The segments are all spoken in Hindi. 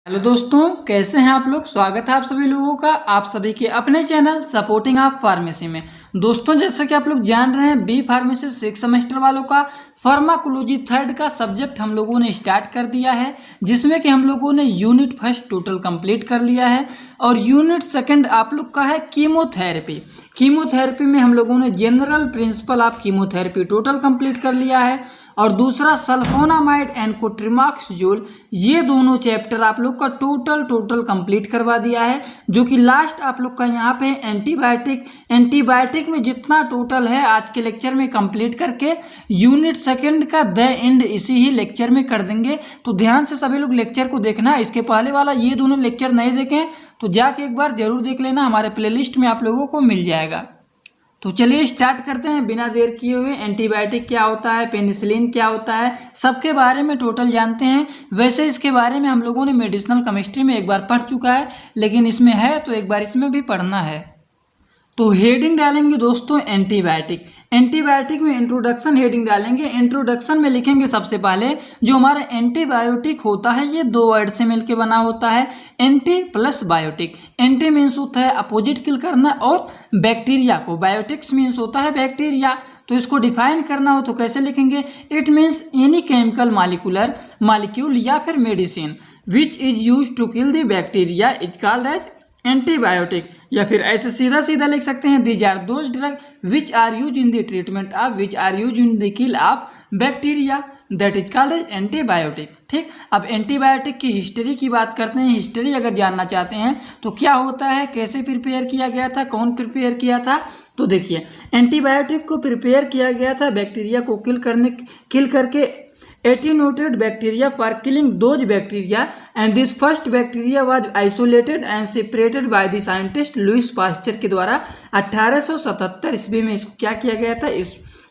हेलो दोस्तों, कैसे हैं आप लोग। स्वागत है आप सभी लोगों का आप सभी के अपने चैनल सपोर्टिंग ऑफ फार्मेसी में। दोस्तों, जैसा कि आप लोग जान रहे हैं, बी फार्मेसी 6 सेमेस्टर वालों का फार्माकोलॉजी थर्ड का सब्जेक्ट हम लोगों ने स्टार्ट कर दिया है, जिसमें कि हम लोगों ने यूनिट फर्स्ट टोटल कंप्लीट कर लिया है और यूनिट सेकंड आप लोग का है कीमोथेरेपी। कीमोथेरेपी में हम लोगों ने general principle of chemotherapy total complete कर लिया है और दूसरा सल्फोनामाइड एंड कोट्रिमाक्सजोल, ये दोनों चैप्टर आप लोग का टोटल कंप्लीट करवा दिया है। जो कि लास्ट आप लोग का यहाँ पे एंटीबायोटिक में जितना टोटल है आज के लेक्चर में कंप्लीट करके यूनिट सेकंड का द एंड इसी ही लेक्चर में कर देंगे। तो ध्यान से सभी लोग लेक्चर को देखना। इसके पहले वाला ये दोनों लेक्चर नहीं देखें तो जाके एक बार जरूर देख लेना, हमारे प्लेलिस्ट में आप लोगों को मिल जाएगा। तो चलिए स्टार्ट करते हैं बिना देर किए हुए। एंटीबायोटिक क्या होता है, पेनिसिलिन क्या होता है, सबके बारे में टोटल जानते हैं। वैसे इसके बारे में हम लोगों ने मेडिसिनल केमिस्ट्री में एक बार पढ़ चुका है, लेकिन इसमें है तो एक बार इसमें भी पढ़ना है। तो हेडिंग डालेंगे दोस्तों एंटीबायोटिक। एंटीबायोटिक में इंट्रोडक्शन हेडिंग डालेंगे। इंट्रोडक्शन में लिखेंगे सबसे पहले जो हमारा एंटीबायोटिक होता है ये दो वर्ड से मिलकर बना होता है, anti plus biotic. Anti means होता है अपोजिट किल करना और बैक्टीरिया को, बायोटिक्स मीन्स होता है बैक्टीरिया। तो इसको डिफाइन करना हो तो कैसे लिखेंगे, it means any chemical molecule या फिर medicine which is use to kill the bacteria is called as antibiotic. या फिर ऐसे सीधा लिख सकते हैं, these are those drug which are use in the treatment of which are use in the kill of bacteria that is called as antibiotic. ठीक, अब एंटीबायोटिक की हिस्ट्री की बात करते हैं। हिस्ट्री अगर जानना चाहते हैं तो क्या होता है, कैसे प्रिपेयर किया गया था, कौन प्रिपेयर किया था, तो देखिए एंटीबायोटिक को प्रिपेयर किया गया था बैक्टीरिया को किल करके attenuated bacteria for killing those bacteria, and this first bacteria was isolated and separated by the scientist Louis Pasteur के द्वारा 1877 ईस्वी में इसको क्या किया गया था,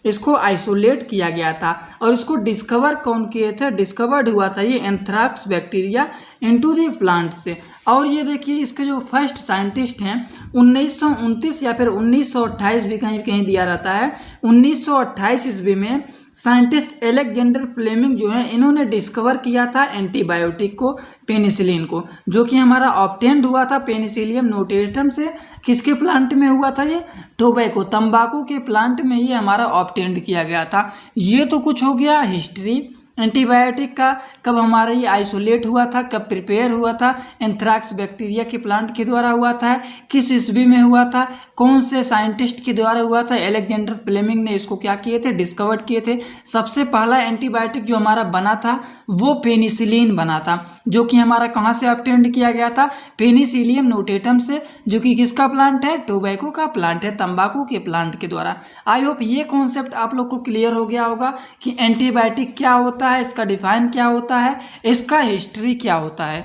इसको आइसोलेट किया गया था। और इसको डिस्कवर कौन किए थे, डिस्कवर्ड हुआ था ये anthrax bacteria into the plant से। और ये देखिए इसके जो फर्स्ट साइंटिस्ट हैं 1929 या फिर 1928 भी कहीं कहीं दिया रहता है, 1928 ईस्वी में साइंटिस्ट एलेक्जेंडर फ्लेमिंग जो है इन्होंने डिस्कवर किया था एंटीबायोटिक को, पेनिसिलिन को, जो कि हमारा ऑब्टेन्ड हुआ था पेनिसिलियम नोटेटम से। किसके प्लांट में हुआ था ये, टोबैको, तंबाकू के प्लांट में ये हमारा ऑब्टेन्ड किया गया था। ये तो कुछ हो गया हिस्ट्री एंटीबायोटिक का, कब हमारा ये आइसोलेट हुआ था, कब प्रिपेयर हुआ था, एंथ्राक्स बैक्टीरिया के प्लांट के द्वारा हुआ था, किस ईस्वी में हुआ था, कौन से साइंटिस्ट के द्वारा हुआ था, एलेक्जेंडर फ्लेमिंग ने इसको क्या किए थे, डिस्कवर्ड किए थे। सबसे पहला एंटीबायोटिक जो हमारा बना था वो पेनिसिलिन बना था, जो कि हमारा कहाँ से ऑब्टेन्ड किया गया था, पेनिसिलियम नोटेटम से, जो कि किसका प्लांट है, टोबैको का प्लांट है, तंबाकू के प्लांट के द्वारा। आई होप ये कॉन्सेप्ट आप लोग को क्लियर हो गया होगा कि एंटीबायोटिक क्या होता है, इसका डिफाइन क्या होता है, इसका हिस्ट्री क्या होता है।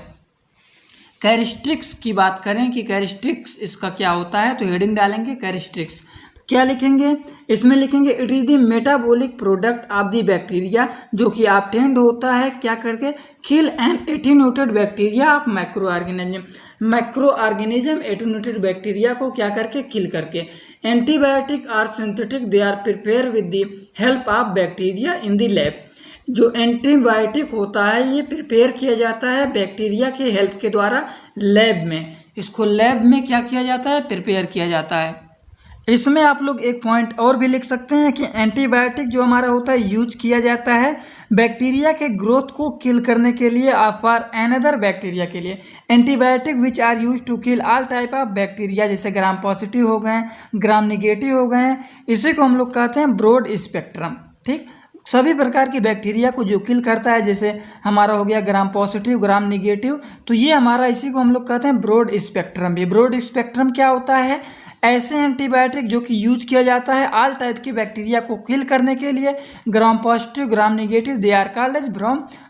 कैरेक्टरिस्टिक्स की बात करें कि कैरेक्टरिस्टिक्स इसका क्या होता है, तो हेडिंग डालेंगे कैरेक्टरिस्टिक्स। क्या लिखेंगे, इसमें लिखेंगे it is the metabolic product of the bacteria, जो कि ऑब्टेन्ड होता है क्या करके, kill an attenuated bacteria of microorganism attenuated bacteria को क्या करके, किल करके। Antibiotic are synthetic, they are prepare with the help of bacteria in the lab. जो एंटीबायोटिक होता है ये प्रिपेयर किया जाता है बैक्टीरिया के हेल्प के द्वारा लैब में। इसको लैब में क्या किया जाता है, प्रिपेयर किया जाता है। इसमें आप लोग एक पॉइंट और भी लिख सकते हैं कि एंटीबायोटिक जो हमारा होता है यूज किया जाता है बैक्टीरिया के ग्रोथ को किल करने के लिए, फॉर अनदर बैक्टीरिया के लिए। Antibiotic which are use to kill all type of bacteria, जैसे ग्राम पॉजिटिव हो गए, ग्राम निगेटिव हो गए, इसी को हम लोग कहते हैं ब्रॉड स्पेक्ट्रम। ठीक, सभी प्रकार की बैक्टीरिया को जो किल करता है, जैसे हमारा हो गया ग्राम पॉजिटिव, ग्राम निगेटिव, तो ये हमारा इसी को हम लोग कहते हैं ब्रॉड स्पेक्ट्रम भी। ब्रॉड स्पेक्ट्रम क्या होता है, ऐसे एंटीबायोटिक जो कि यूज किया जाता है ऑल टाइप की बैक्टीरिया को किल करने के लिए, gram positive, gram negative, they are called as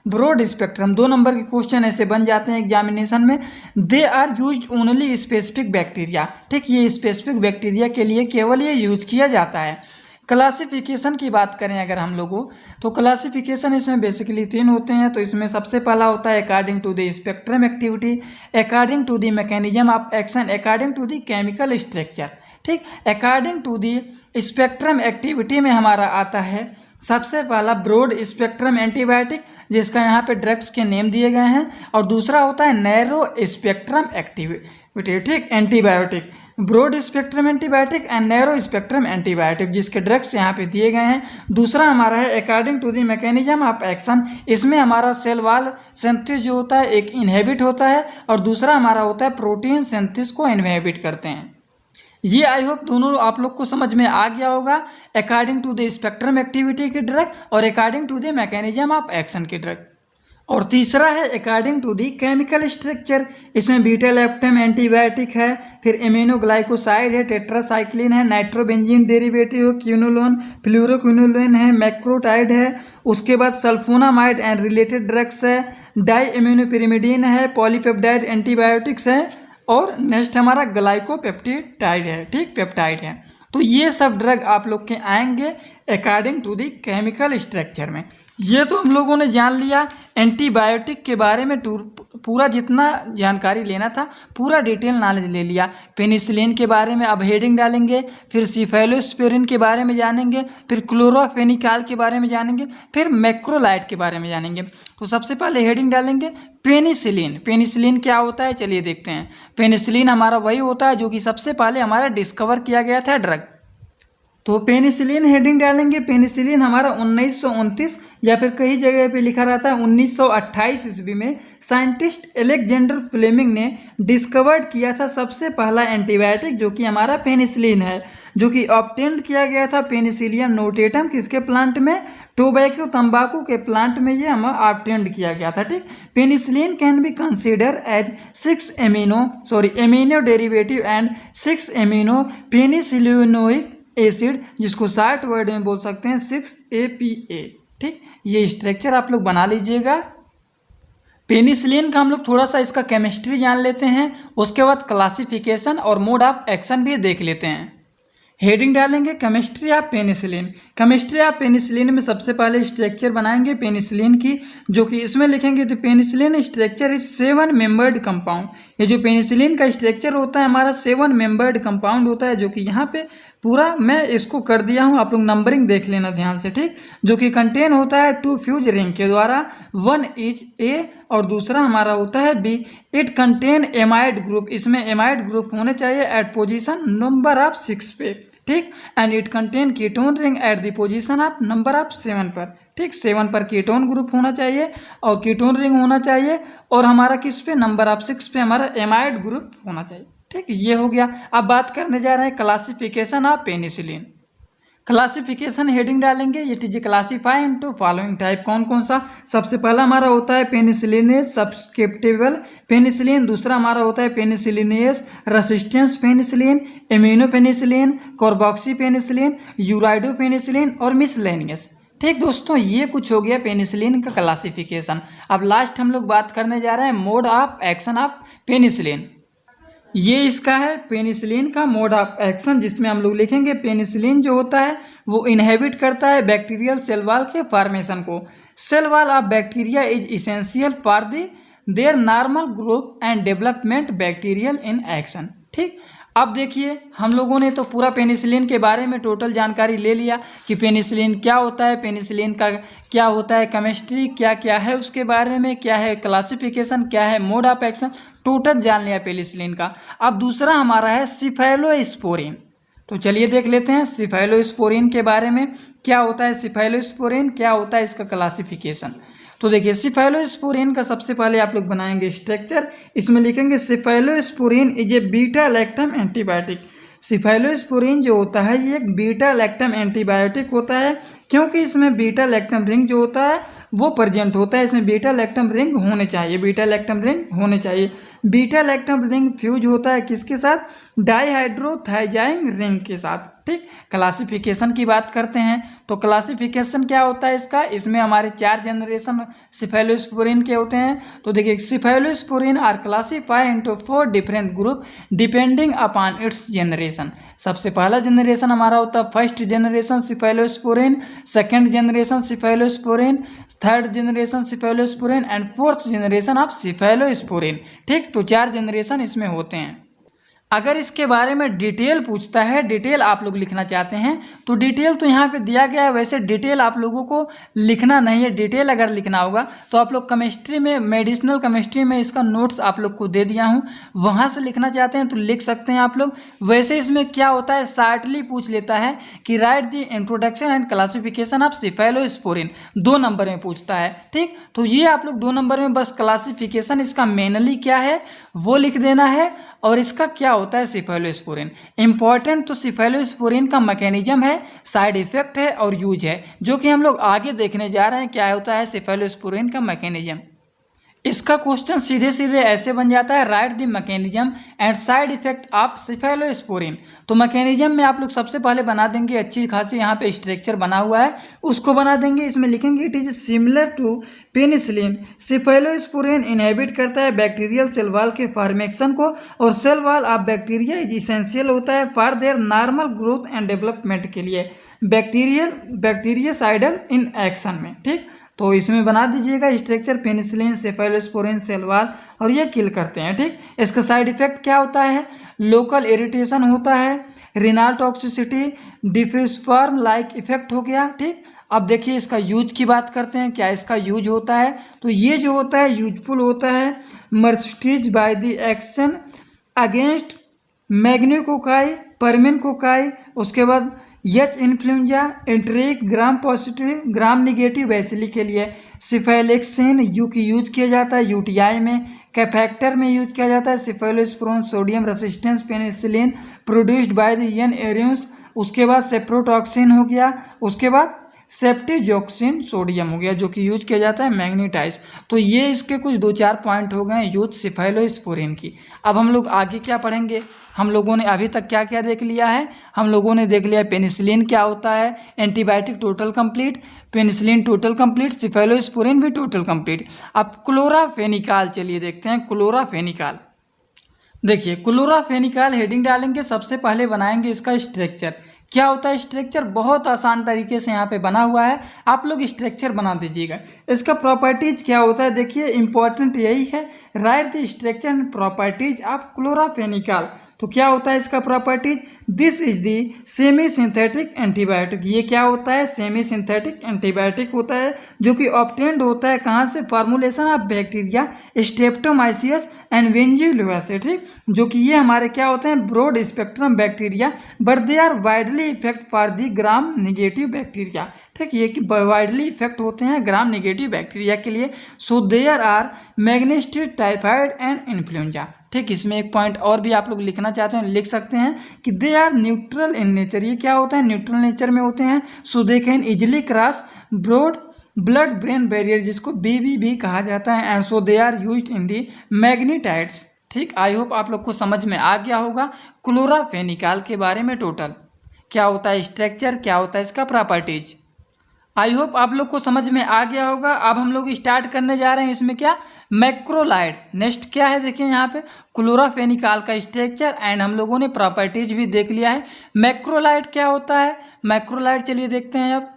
broad spectrum. 2 number के क्वेश्चन ऐसे बन जाते हैं एग्जामिनेशन में। They are use only specific bacteria, ठीक, ये स्पेसिफिक बैक्टीरिया के लिए केवल ये यूज किया जाता है। क्लासिफिकेशन की बात करें अगर हम लोगों, तो क्लासिफिकेशन इसमें बेसिकली 3 होते हैं। तो इसमें सबसे पहला होता है according to the spectrum activity, according to the mechanism of action, according to the chemical structure. ठीक, according to the spectrum activity में हमारा आता है सबसे पहला ब्रॉड स्पेक्ट्रम एंटीबायोटिक, जिसका यहाँ पे ड्रग्स के नेम दिए गए हैं, और दूसरा होता है नैरो स्पेक्ट्रम एक्टिवेटिक antibiotic, broad spectrum antibiotic and narrow spectrum antibiotic, जिसके ड्रग्स यहाँ पे दिए गए हैं। दूसरा हमारा है according to the mechanism of action, इसमें हमारा सेल वॉल सिंथेसिस जो होता है एक इनहेबिट होता है, और दूसरा हमारा होता है प्रोटीन सिंथेसिस को इनहेबिट करते हैं। ये आई होप दोनों आप लोग को समझ में आ गया होगा, according to the spectrum activity के ड्रग और according to the mechanism of action के ड्रग। और तीसरा है according to the chemical structure, इसमें बीटा लैक्टम एंटीबायोटिक है, फिर इम्यूनोग्लाइकोसाइड है, टेट्रासाइक्लिन है, नाइट्रोबेंजीन डेरिवेटिव है, क्यूनोलोन, फ्लूरोक्विनोलोन है, मैक्रोटाइड है, उसके बाद सल्फोनामाइड एंड रिलेटेड ड्रग्स है, डाई इम्यूनोपिरिमिडीन है, पॉलीपेप्टाइड एंटीबायोटिक्स है, और नेक्स्ट हमारा ग्लाइकोपेप्टाइड है, ठीक, पेप्टाइड है। तो ये सब ड्रग आप लोग के आएंगे according to the chemical structure में। ये तो हम लोगों ने जान लिया एंटीबायोटिक के बारे में, पूरा जितना जानकारी लेना था पूरा डिटेल नॉलेज ले लिया। पेनिसिलिन के बारे में अब हेडिंग डालेंगे, फिर सिफेलोस्पिरिन के बारे में जानेंगे, फिर क्लोरोफेनिकॉल के बारे में जानेंगे, फिर मैक्रोलाइड के बारे में जानेंगे। तो सबसे पहले हेडिंग डालेंगे पेनिसिलिन। पेनिसिलिन क्या होता है चलिए देखते हैं। पेनिसिलिन हमारा वही होता है जो कि सबसे पहले हमारा डिस्कवर किया गया था ड्रग। तो पेनिसिलिन हेडिंग डालेंगे। पेनिसिलिन हमारा 1929 या फिर कई जगह पे लिखा रहता है 1928 ईस्वी में साइंटिस्ट एलेक्जेंडर फ्लेमिंग ने डिस्कवर्ड किया था सबसे पहला एंटीबायोटिक, जो कि हमारा पेनिसिलिन है, जो कि ऑब्टेन्ड किया गया था पेनिसिलियम नोटेटम किसके प्लांट में, टोबैको तंबाकू के प्लांट में ये हमें ऑब्टेन्ड किया गया था, ठीक। Penicillin can be consider as 6 amino derivative and 6 amino penicilloic acid, जिसको शॉर्ट वर्ड में बोल सकते हैं 6-APA, ठीक। ये स्ट्रक्चर आप लोग बना लीजिएगा। पेनिसिलिन का हम लोग थोड़ा सा इसका केमिस्ट्री जान लेते हैं, उसके बाद क्लासिफिकेशन और मोड ऑफ एक्शन भी देख लेते हैं। हेडिंग डालेंगे chemistry of penicillin. Chemistry of penicillin में सबसे पहले स्ट्रक्चर बनाएंगे पेनिसिलिन की, जो कि इसमें लिखेंगे the penicillin structure is 7 membered compound. ये जो पेनिसिलिन का स्ट्रक्चर होता है हमारा 7 मेंबर्ड कंपाउंड होता है, जो कि यहाँ पे पूरा मैं इसको कर दिया हूँ, आप लोग नंबरिंग देख लेना ध्यान से, ठीक। जो कि कंटेन होता है 2 फ्यूज रिंग के द्वारा, 1 इज A और दूसरा हमारा होता है B। It contain amide group, इसमें एमाइड ग्रुप होने चाहिए एट पोजीशन नंबर ऑफ 6 पे, ठीक। And it contain ketone ring at the position of number of 7 पर, ठीक। 7 पर कीटोन ग्रुप होना चाहिए और कीटोन रिंग होना चाहिए, और हमारा किस पे, नंबर ऑफ 6 पे हमारा एमाइड ग्रुप होना चाहिए, ठीक। ये हो गया। अब बात करने जा रहे हैं classification of penicillin. Classification heading डालेंगे, it is classify into following type. कौन कौन सा, सबसे पहला हमारा होता है पेनिसिलिनेज सब्सक्रिप्टिबल पेनिसिलिन, दूसरा हमारा होता है penicillinase resistance penicillin, immuno penicillin, carboxy penicillin, ureido penicillin और मिसलेनियस, ठीक दोस्तों। ये कुछ हो गया पेनिसिलिन का क्लासिफिकेशन। अब लास्ट हम लोग बात करने जा रहे हैं mode of action of penicillin. ये इसका है पेनिसिलिन का मोड ऑफ एक्शन, जिसमें हम लोग लिखेंगे पेनिसिलिन जो होता है वो इनहेबिट करता है बैक्टीरियल सेल वॉल के फॉर्मेशन को। Cell wall of bacteria is essential for their normal growth and development bacterial in action, ठीक। अब देखिए हम लोगों ने तो पूरा पेनिसिलिन के बारे में टोटल जानकारी ले लिया कि पेनिसिलिन क्या होता है, पेनिसिलिन का क्या होता है, केमिस्ट्री क्या क्या है उसके बारे में, क्या है क्लासिफिकेशन, क्या है मोड ऑफ एक्शन, टोटल जान लिया पेनिसिलिन का। अब दूसरा हमारा है सिफेलोस्पोरिन। तो चलिए देख लेते हैं सिफेलोस्पोरिन के बारे में, क्या होता है सिफेलोस्पोरिन, क्या होता है इसका क्लासिफिकेशन। तो देखिए सिफेलोस्पोरिन का सबसे पहले आप लोग बनाएंगे स्ट्रक्चर, इसमें लिखेंगे cephalosporin is a beta lactam antibiotic. Cephalosporin जो होता है ये एक बीटा लैक्टम एंटीबायोटिक होता है, क्योंकि इसमें बीटा लैक्टम रिंग जो होता है वो प्रेजेंट होता है, इसमें बीटा लैक्टम रिंग होने चाहिए, बीटा लैक्टम रिंग होने चाहिए। बीटा लैक्टम रिंग फ्यूज होता है किसके साथ, डाइहाइड्रोथाइजाइन रिंग के साथ, ठीक। क्लासिफिकेशन की बात करते हैं तो क्लासिफिकेशन क्या होता है इसका, इसमें हमारे 4 जनरेशन सिफेलोस्पोरिन के होते हैं। तो देखिए cephalosporin are classify into 4 different group depending upon its generation. सबसे पहला जनरेशन हमारा होता है first generation cephalosporin, second generation cephalosporin, third generation cephalosporin and fourth generation of cephalosporin, ठीक। तो 4 जनरेशन इसमें होते हैं। अगर इसके बारे में डिटेल पूछता है, डिटेल आप लोग लिखना चाहते हैं तो डिटेल तो यहाँ पे दिया गया है। वैसे डिटेल आप लोगों को लिखना नहीं है। डिटेल अगर लिखना होगा तो आप लोग केमिस्ट्री में, मेडिसिनल केमिस्ट्री में इसका नोट्स आप लोग को दे दिया हूँ, वहाँ से लिखना चाहते हैं तो लिख सकते हैं आप लोग। वैसे इसमें क्या होता है, शार्टली पूछ लेता है कि right the introduction and classification of cephalosporin, 2 number में पूछता है। ठीक, तो ये आप लोग 2 नंबर में बस क्लासिफिकेशन इसका मेनली क्या है वो लिख देना है, और इसका क्या होता है सिफेलोस्पोरिन। इंपॉर्टेंट तो सिफेलोस्पोरिन का मैकेनिज्म है, साइड इफेक्ट है और यूज है, जो कि हम लोग आगे देखने जा रहे हैं क्या होता है सिफेलोस्पोरिन का मैकेनिज्म। इसका क्वेश्चन सीधे सीधे ऐसे बन जाता है, write the mechanism and side effect of cephalosporin. तो मैकेनिज्म में आप लोग सबसे पहले बना देंगे, अच्छी खासी यहाँ पे स्ट्रक्चर बना हुआ है उसको बना देंगे। इसमें लिखेंगे it is similar to penicillin. Cephalosporin inhibit करता है बैक्टीरियल सेल वॉल के फॉर्मेशन को, और cell wall of bacteria is essential होता है for their normal growth and development के लिए बैक्टीरियासाइडल इन एक्शन में। ठीक, तो इसमें बना दीजिएगा structure penicillin, cephalosporin, cell wall, और ये किल करते हैं। ठीक, इसका साइड इफेक्ट क्या होता है, लोकल इरिटेशन होता है, renal toxicity, diffuse form like effect हो गया। ठीक, अब देखिए इसका यूज की बात करते हैं, क्या इसका यूज होता है। तो ये जो होता है यूजफुल होता है Mercedes by the action against मैग्नीकोकाई, परमेनकोकाई, उसके बाद एच इन्फ्लुएंजा, एंट्रिक, ग्राम पॉजिटिव, ग्राम निगेटिव बैसिली के लिए सिफेलेक्सिन यू की यूज किया जाता है यूटीआई में, कैफैक्टर में यूज किया जाता है cephalosporin sodium resistance penicillin produced by the N Aryans, उसके बाद सेप्रोटॉक्सिन हो गया, उसके बाद सेप्टिजोक्सिन सोडियम हो गया जो कि यूज किया जाता है मैग्नीटाइज। तो ये इसके कुछ 2-4 पॉइंट हो गए यूज सिफेलोस्पोरिन की। अब हम लोग आगे क्या पढ़ेंगे, हम लोगों ने अभी तक क्या क्या देख लिया है, हम लोगों ने देख लिया पेनिसिलिन क्या होता है, antibiotic total complete, penicillin total complete, cephalosporin भी टोटल कंप्लीट। अब क्लोराफेनिकाल चलिए देखते हैं। क्लोराफेनिकाल देखिए, क्लोराफेनिकाल हेडिंग डालेंगे, सबसे पहले बनाएंगे इसका स्ट्रक्चर। क्या होता है स्ट्रक्चर, बहुत आसान तरीके से यहाँ पे बना हुआ है, आप लोग स्ट्रक्चर बना दीजिएगा। इसका प्रॉपर्टीज क्या होता है, देखिए इंपॉर्टेंट यही है, write the structure and properties of chloramphenicol. तो क्या होता है इसका properties, this is the semi synthetic antibiotic. ये क्या होता है, सेमी सिंथेटिक एंटीबायोटिक होता है जो कि ऑब्टेन्ड होता है कहाँ से, formulation of bacteria streptomyces and venezuelae से। ठीक, जो कि ये हमारे क्या होते हैं, broad spectrum bacteria, but they are widely effect for the gram negative bacteria. ठीक, ये कि वाइडली इफेक्ट होते हैं ग्राम निगेटिव बैक्टीरिया के लिए। सो देयर आर मैग्नेस्टिक, टाइफाइड एंड इन्फ्लुएंजा। ठीक, इसमें एक पॉइंट और भी आप लोग लिखना चाहते हैं लिख सकते हैं कि they are neutral in nature. ये क्या होता है, न्यूट्रल नेचर में होते हैं। So they can easily cross broad blood brain barrier, जिसको BBB कहा जाता है, and so they are used in the मैग्नीटाइड्स। ठीक, आई होप आप लोग को समझ में आ गया होगा क्लोराफेनिकाल के बारे में टोटल क्या होता है स्ट्रक्चर, क्या होता है इसका प्रॉपर्टीज। आई होप आप लोग को समझ में आ गया होगा। अब हम लोग स्टार्ट करने जा रहे हैं इसमें क्या, मैक्रोलाइड। नेक्स्ट क्या है, देखिए यहाँ पे क्लोराफेनिकाल का स्ट्रक्चर एंड हम लोगों ने प्रॉपर्टीज भी देख लिया है। मैक्रोलाइड क्या होता है, मैक्रोलाइड चलिए देखते हैं। अब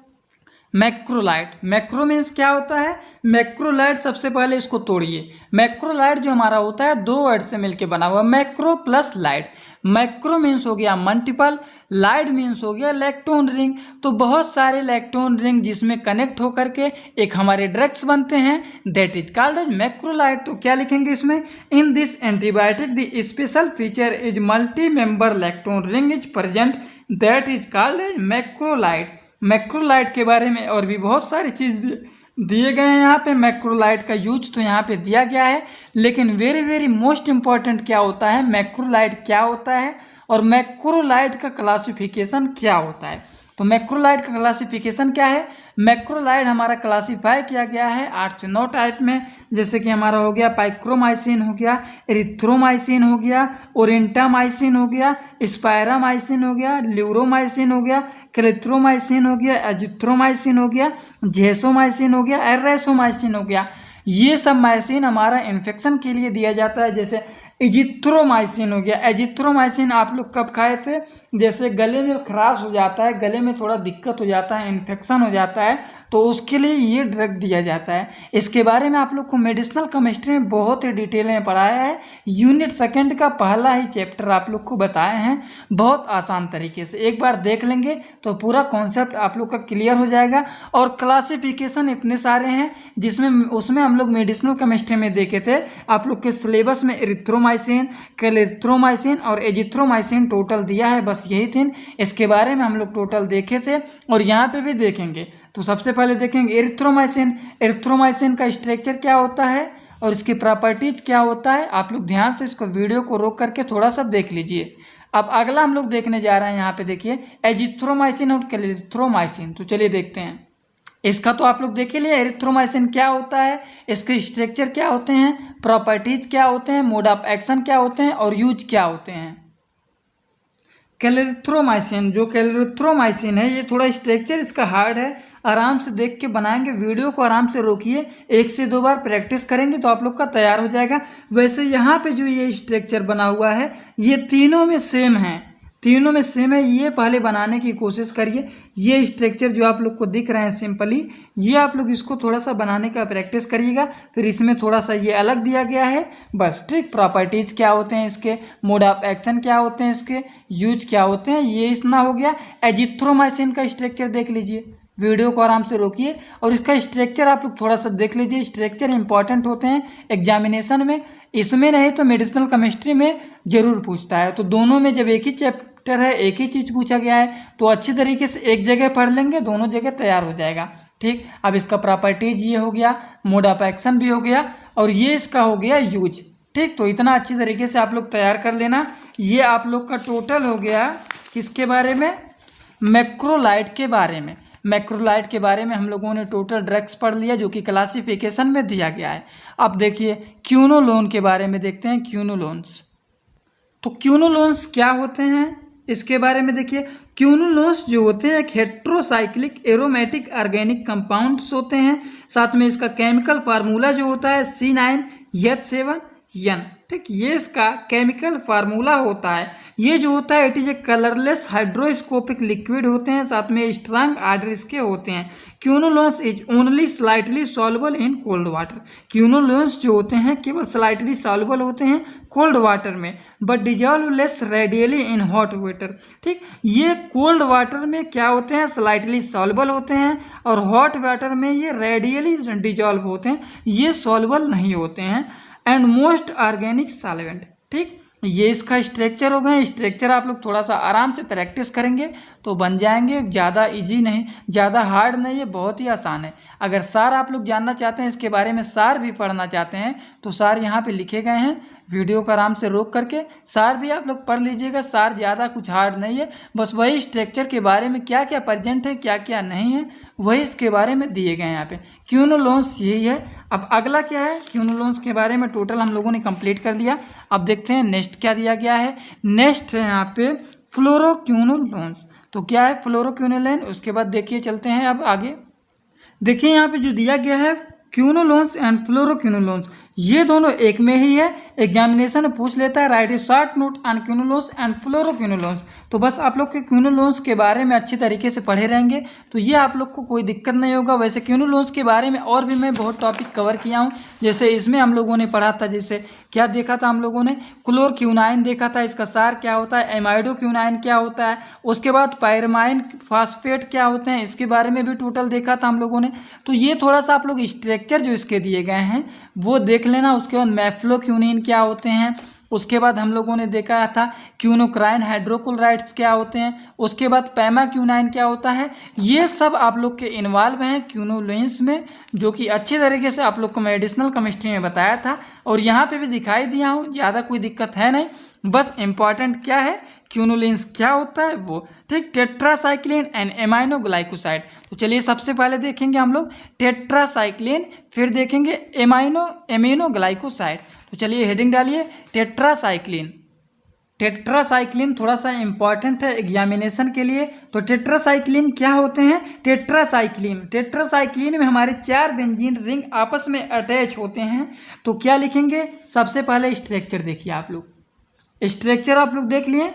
मैक्रोलाइड, मैक्रो मीन्स क्या होता है, मैक्रोलाइड सबसे पहले इसको तोड़िए। मैक्रोलाइड जो हमारा होता है 2 वर्ड से मिलकर बना हुआ, मैक्रो प्लस लाइड। मैक्रो मीन्स हो गया मल्टीपल, लाइड मीन्स हो गया इलेक्ट्रॉन रिंग। तो बहुत सारे इलेक्ट्रॉन रिंग जिसमें कनेक्ट होकर के एक हमारे ड्रग्स बनते हैं, that is called as macrolide. तो क्या लिखेंगे इसमें, in this antibiotic the special feature is multi member electron ring is present, that is called as macrolide. Macrolide के बारे में और भी बहुत सारी चीज़ दिए गए हैं यहाँ पे। मैक्रोलाइड का यूज तो यहाँ पे दिया गया है, लेकिन वेरी मोस्ट इम्पॉर्टेंट क्या होता है, मैक्रोलाइड क्या होता है और मैक्रोलाइड का क्लासिफिकेशन क्या होता है। तो मैक्रोलाइड का क्लासिफिकेशन क्या है, मैक्रोलाइड हमारा क्लासीफाई किया गया है 8 से 9 टाइप में, जैसे कि हमारा हो गया पाइक्रोमाइसिन हो गया, एरिथ्रोमाइसिन हो गया, ओरेंटामाइसिन हो गया, स्पायरामाइसिन हो गया, ल्यूरोमाइसिन हो गया, क्लेथ्रोमाइसिन हो गया, एजिथ्रोमाइसिन हो गया, जेसोमाइसिन हो गया, एरेसोमाइसिन हो गया। ये सब माइसिन हमारा इन्फेक्शन के लिए दिया जाता है, जैसे एजिथ्रोमाइसिन हो गया। एजिथ्रोमाइसिन आप लोग कब खाए थे, जैसे गले में खराश हो जाता है, गले में थोड़ा दिक्कत हो जाता है, इन्फेक्शन हो जाता है, तो उसके लिए ये ड्रग दिया जाता है। इसके बारे में आप लोग को मेडिसिनल केमिस्ट्री में बहुत ही डिटेल में पढ़ाया है। यूनिट सेकंड का पहला ही चैप्टर आप लोग को बताए हैं बहुत आसान तरीके से। एक बार देख लेंगे तो पूरा कॉन्सेप्ट आप लोग का क्लियर हो जाएगा। और क्लासिफिकेशन इतने सारे हैं जिसमें उसमें हम लोग मेडिसिनल केमिस्ट्री में देखे थे आप लोग के सिलेबस में एरिथ्रोमाइसिन, क्लेरिथ्रोमाइसिन और एजिथ्रोमाइसिन टोटल दिया है। बस यही थी, इसके बारे में हम लोग टोटल देखे थे और यहाँ पे भी देखेंगे। तो सबसे पहले देखेंगे एरिथ्रोमाइसिन। एरिथ्रोमाइसिन का स्ट्रक्चर क्या होता है और इसकी प्रॉपर्टीज क्या होता है, आप लोग ध्यान से इसको वीडियो को रोक करके थोड़ा सा देख लीजिए। अब अगला हम लोग देखने जा रहे हैं, यहाँ पे देखिए एजिथ्रोमाइसिन और क्लेरिथ्रोमाइसिन। तो चलिए देखते हैं। इसका तो आप लोग देख ही लिए, एरिथ्रोमाइसिन क्या होता है, इसके स्ट्रक्चर क्या होते हैं, प्रॉपर्टीज क्या होते हैं, मोड ऑफ एक्शन क्या होते हैं और यूज क्या होते हैं। क्लेरिथ्रोमाइसिन, जो क्लेरिथ्रोमाइसिन है ये थोड़ा स्ट्रक्चर इसका हार्ड है, आराम से देख के बनाएंगे। वीडियो को आराम से रोकिए, 1 से 2 बार प्रैक्टिस करेंगे तो आप लोग का तैयार हो जाएगा। वैसे यहाँ पे जो ये स्ट्रक्चर बना हुआ है ये तीनों में सेम है, तीनों में सेम है। ये पहले बनाने की कोशिश करिए। ये स्ट्रक्चर जो आप लोग को दिख रहे हैं सिंपली, ये आप लोग इसको थोड़ा सा बनाने का प्रैक्टिस करिएगा। फिर इसमें थोड़ा सा ये अलग दिया गया है बस। ठीक, प्रॉपर्टीज़ क्या होते हैं इसके, मोड ऑफ एक्शन क्या होते हैं इसके, यूज क्या होते हैं, ये इतना हो गया। एजिथ्रोमाइसिन का स्ट्रक्चर देख लीजिए, वीडियो को आराम से रोकिए और इसका स्ट्रक्चर आप लोग थोड़ा सा देख लीजिए। स्ट्रक्चर इंपॉर्टेंट होते हैं एग्जामिनेशन में, इसमें नहीं तो मेडिसिनल केमिस्ट्री में जरूर पूछता है। तो दोनों में जब एक ही चैप्टर है, एक ही चीज़ पूछा गया है, तो अच्छी तरीके से एक जगह पढ़ लेंगे, दोनों जगह तैयार हो जाएगा। ठीक, अब इसका प्रॉपर्टीज ये हो गया, मोड ऑफ एक्शन भी हो गया और ये इसका हो गया यूज। ठीक, तो इतना अच्छी तरीके से आप लोग तैयार कर लेना। ये आप लोग का टोटल हो गया किसके बारे में, मैक्रोलाइड के बारे में। मैक्रोलाइड के बारे में हम लोगों ने टोटल ड्रग्स पढ़ लिया जो कि क्लासिफिकेशन में दिया गया है। अब देखिए क्यूनोलोन के बारे में देखते हैं। क्यूनोलोन्स, तो क्यूनोलोन्स क्या होते हैं इसके बारे में देखिए। क्यूनोलोन्स जो होते हैं एक हेट्रोसाइक्लिक एरोमेटिक ऑर्गेनिक कंपाउंड्स होते हैं। साथ में इसका केमिकल फार्मूला जो होता है C9H7N। ठीक, ये इसका केमिकल फार्मूला होता है। ये जो होता है it is a colourless hygroscopic liquid होते हैं, साथ में स्ट्रांग आर्डर इसके होते हैं। Quinolones is only slightly soluble in cold water. Quinolones जो होते हैं केवल स्लाइटली सॉल्युबल होते हैं कोल्ड वाटर में, but dissolve less readily in hot water. ठीक, ये कोल्ड वाटर में क्या होते हैं, स्लाइटली सॉल्युबल होते हैं और हॉट वाटर में ये रेडियली डिजॉल्व होते हैं, ये सॉल्युबल नहीं होते हैं। And most organic solvent. ठीक, ये इसका स्ट्रक्चर हो गए। स्ट्रक्चर आप लोग थोड़ा सा आराम से प्रैक्टिस करेंगे तो बन जाएंगे। ज़्यादा इजी नहीं, ज़्यादा हार्ड नहीं है, बहुत ही आसान है। अगर सार आप लोग जानना चाहते हैं इसके बारे में, सार भी पढ़ना चाहते हैं तो सार यहाँ पे लिखे गए हैं। वीडियो को आराम से रोक करके सार भी आप लोग पढ़ लीजिएगा। सार ज़्यादा कुछ हार्ड नहीं है, बस वही स्ट्रक्चर के बारे में क्या क्या प्रेजेंट है क्या क्या नहीं है वही इसके बारे में दिए गए हैं यहाँ पे। क्यूनोलोन्स यही है। अब अगला क्या है, क्यूनोलोन्स के बारे में टोटल हम लोगों ने कंप्लीट कर लिया। अब देखते हैं नेक्स्ट क्या दिया गया है। नेक्स्ट है यहाँ पे फ्लोरोक्यूनोलोन्स। तो क्या है फ्लोरोक्यूनोलोन, उसके बाद देखिए चलते हैं अब आगे। देखिए यहाँ पे जो दिया गया है क्यूनोलोन्स एंड फ्लोरोक्यूनोलोन्स, ये दोनों एक में ही है। एग्जामिनेशन में पूछ लेता है write a short note on quinolones and fluoroquinolones. तो बस आप लोग के क्यूनोलोन्स के बारे में अच्छी तरीके से पढ़े रहेंगे तो ये आप लोग को कोई दिक्कत नहीं होगा। वैसे क्यूनोलोन्स के बारे में और भी मैं बहुत टॉपिक कवर किया हूँ, जैसे इसमें हम लोगों ने पढ़ा था, जैसे क्या देखा था हम लोगों ने, क्लोरक्यूनाइन देखा था, इसका सार क्या होता है, एमाइडोक्यूनाइन क्या होता है, उसके बाद पायरमाइन फास्फेट क्या होते हैं, इसके बारे में भी टोटल देखा था हम लोगों ने। तो ये थोड़ा सा आप लोग स्ट्रक्चर जो इसके दिए गए हैं वो देख लेना। उसके बाद मैफ्लोक्यूनिन क्या होते हैं, उसके बाद हम लोगों ने देखा था क्यूनोक्राइन हाइड्रोक्लोराइड्स क्या होते हैं, उसके बाद पैमाक्यूनाइन क्या होता है। ये सब आप लोग के इन्वॉल्व हैं क्यूनोलोन्स में, जो कि अच्छे तरीके से आप लोग को मेडिसिनल केमिस्ट्री में बताया था और यहाँ पे भी दिखाई दिया हूँ। ज़्यादा कोई दिक्कत है नहीं, बस इम्पॉर्टेंट क्या है क्यूनोलोन्स क्या होता है वो। ठीक, टेट्रासाइक्लिन एंड एमाइनोग्लाइकोसाइड। तो चलिए सबसे पहले देखेंगे हम लोग टेट्रासाइक्लिन, फिर देखेंगे एमाइनोग्लाइकोसाइड। तो चलिए हेडिंग डालिए टेट्रासाइक्लिन। टेट्रासाइक्लिन थोड़ा सा इंपॉर्टेंट है एग्जामिनेशन के लिए। तो टेट्रासाइक्लिन क्या होते हैं? टेट्रासाइक्लिन में हमारे 4 बेंजीन रिंग आपस में अटैच होते हैं। तो क्या लिखेंगे? सबसे पहले स्ट्रक्चर देखिए आप लोग, स्ट्रक्चर आप लोग देख लिए।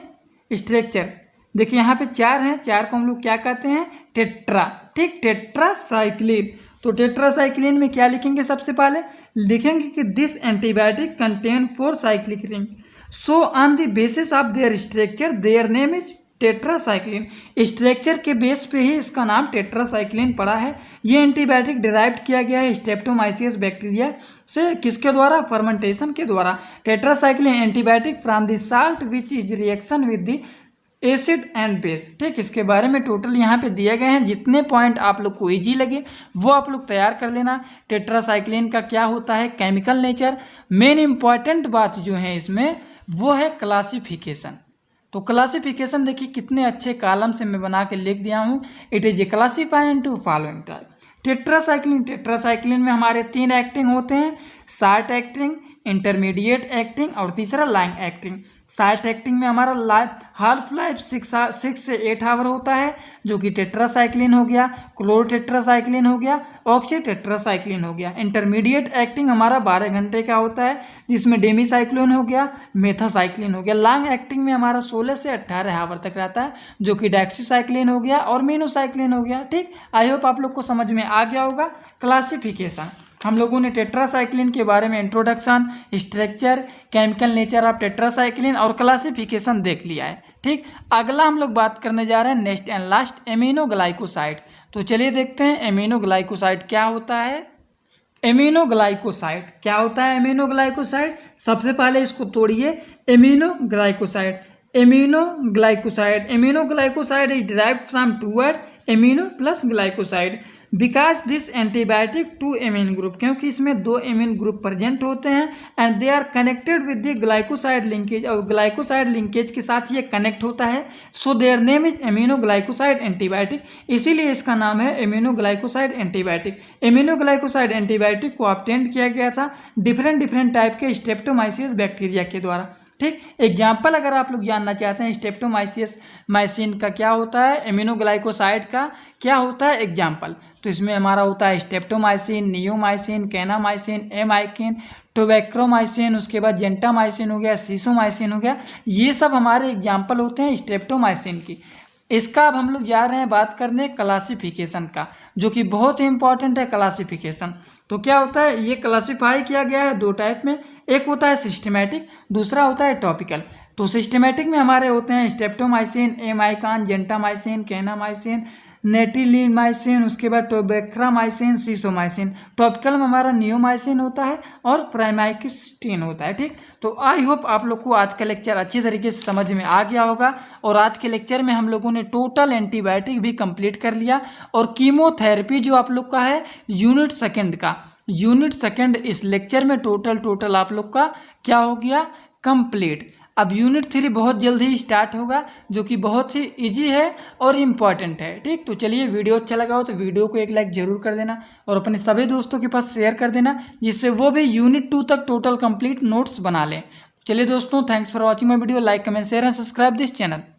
स्ट्रक्चर देखिए यहाँ पे 4 हैं, 4 को हम लोग क्या कहते हैं? टेट्रा। ठीक, टेट्रासाइक्लिन। तो टेट्रासाइक्लिन में क्या लिखेंगे? सबसे पहले लिखेंगे कि this antibiotic contain 4 cyclic ring, so on the basis of their structure there name is tetracycline. Structure के बेस पे ही इसका नाम टेट्रासाइक्लिन पड़ा है। ये एंटीबायोटिक डिराइव किया गया है स्ट्रेप्टोमाइसिस बैक्टीरिया से। किसके द्वारा? फर्मेंटेशन के द्वारा। Tetracycline antibiotic from the salt which is reaction with the acid and base. ठीक, इसके बारे में टोटल यहाँ पे दिए गए हैं। जितने पॉइंट आप लोग को इजी लगे वो आप लोग तैयार कर लेना। टेट्रासाइक्लिन का क्या होता है? Chemical nature. मेन इंपॉर्टेंट बात जो है इसमें वो है क्लासिफिकेशन। तो क्लासिफिकेशन देखिए कितने अच्छे कॉलम से मैं बना के लिख दिया हूँ। It is A classify into following type. Tetracycline में हमारे 3 एक्टिंग होते हैं, शॉर्ट एक्टिंग, इंटरमीडिएट एक्टिंग और तीसरा लॉन्ग एक्टिंग। शॉर्ट एक्टिंग में हमारा हाफ लाइफ 6 से 8 आवर होता है, जो कि टेट्रासाइक्लिन हो गया, क्लोरोटेट्रासाइक्लिन हो गया, ऑक्सीटेट्रासाइक्लिन हो गया। इंटरमीडिएट एक्टिंग हमारा 12 घंटे का होता है, जिसमें डेमीसाइक्लिन हो गया, मेथासाइक्लिन हो गया। लॉन्ग एक्टिंग में हमारा 16 से 18 आवर तक रहता है, जो कि डैक्सीसाइक्लिन हो गया और मीनोसाइक्लिन हो गया। ठीक, आई होप आप लोग को समझ में आ गया होगा। क्लासिफिकेशन हम लोगों ने टेट्रासाइक्लिन के बारे में introduction, structure, chemical nature of tetracycline और क्लासिफिकेशन देख लिया है। ठीक, अगला हम लोग बात करने जा रहे हैं नेक्स्ट एंड लास्ट, एमिनोग्लाइकोसाइड। तो चलिए देखते हैं एमिनोग्लाइकोसाइड क्या होता है। एमिनोग्लाइकोसाइड क्या होता है? एमिनोग्लाइकोसाइड सबसे पहले इसको तोड़िए। Aminoglycoside is derived from 2 word amino plus glycoside. Because this antibiotic 2 amine group, क्योंकि इसमें 2 एमिन ग्रुप प्रेजेंट होते हैं and they are connected with the glycoside linkage, और ग्लाइकोसाइड लिंकेज के साथ ये कनेक्ट होता है। So their name is aminoglycoside antibiotic, इसीलिए इसका नाम है एमिनोग्लाइकोसाइड एंटीबायोटिक। एमिनोग्लाइकोसाइड एंटीबायोटिक को ऑब्टेन किया गया था डिफरेंट टाइप के स्ट्रेप्टोमाइसिस बैक्टीरिया के द्वारा। ठीक, एग्जाम्पल अगर आप लोग जानना चाहते हैं स्ट्रेप्टोमाइसिन का क्या होता है, एमिनोग्लाइकोसाइड का क्या होता है एग्जाम्पल, तो इसमें हमारा होता है स्ट्रेप्टोमाइसिन, नियोमाइसिन, कैनामाइसिन, एमाइकिन, टोबैक्रोमाइसिन, उसके बाद जेंटामाइसिन हो गया, सीसोमाइसिन हो गया। ये सब हमारे एग्जाम्पल होते हैं स्ट्रेप्टोमाइसिन की। इसका अब हम लोग जा रहे हैं बात करने क्लासिफिकेशन का, जो कि बहुत ही इंपॉर्टेंट है क्लासिफिकेशन। तो क्या होता है? ये क्लासिफाई किया गया है 2 टाइप में, एक होता है सिस्टमेटिक, दूसरा होता है टॉपिकल। तो सिस्टमेटिक में हमारे होते हैं स्ट्रेप्टोमाइसिन, एमाइकान, जेंटामाइसिन, कैनामाइसिन, नेटिलिमाइसिन, उसके बाद टोबैक्रामाइसिन, सीसोमाइसिन। टॉपिकल में हमारा नियोमाइसिन होता है और प्राइमाइक्स्टीन होता है। ठीक, तो आई होप आप लोग को आज का लेक्चर अच्छी तरीके से समझ में आ गया होगा। और आज के लेक्चर में हम लोगों ने टोटल एंटीबायोटिक भी कंप्लीट कर लिया, और कीमोथेरेपी जो आप लोग का है यूनिट सेकंड इस लेक्चर में टोटल आप लोग का क्या हो गया? कंप्लीट। अब यूनिट 3 बहुत जल्द ही स्टार्ट होगा, जो कि बहुत ही इजी है और इम्पॉर्टेंट है। ठीक, तो चलिए वीडियो अच्छा लगा हो तो वीडियो को एक लाइक जरूर कर देना और अपने सभी दोस्तों के पास शेयर कर देना, जिससे वो भी यूनिट 2 तक टोटल कंप्लीट नोट्स बना लें। चलिए दोस्तों, thanks for watching my video. Like, comment, share and subscribe this channel.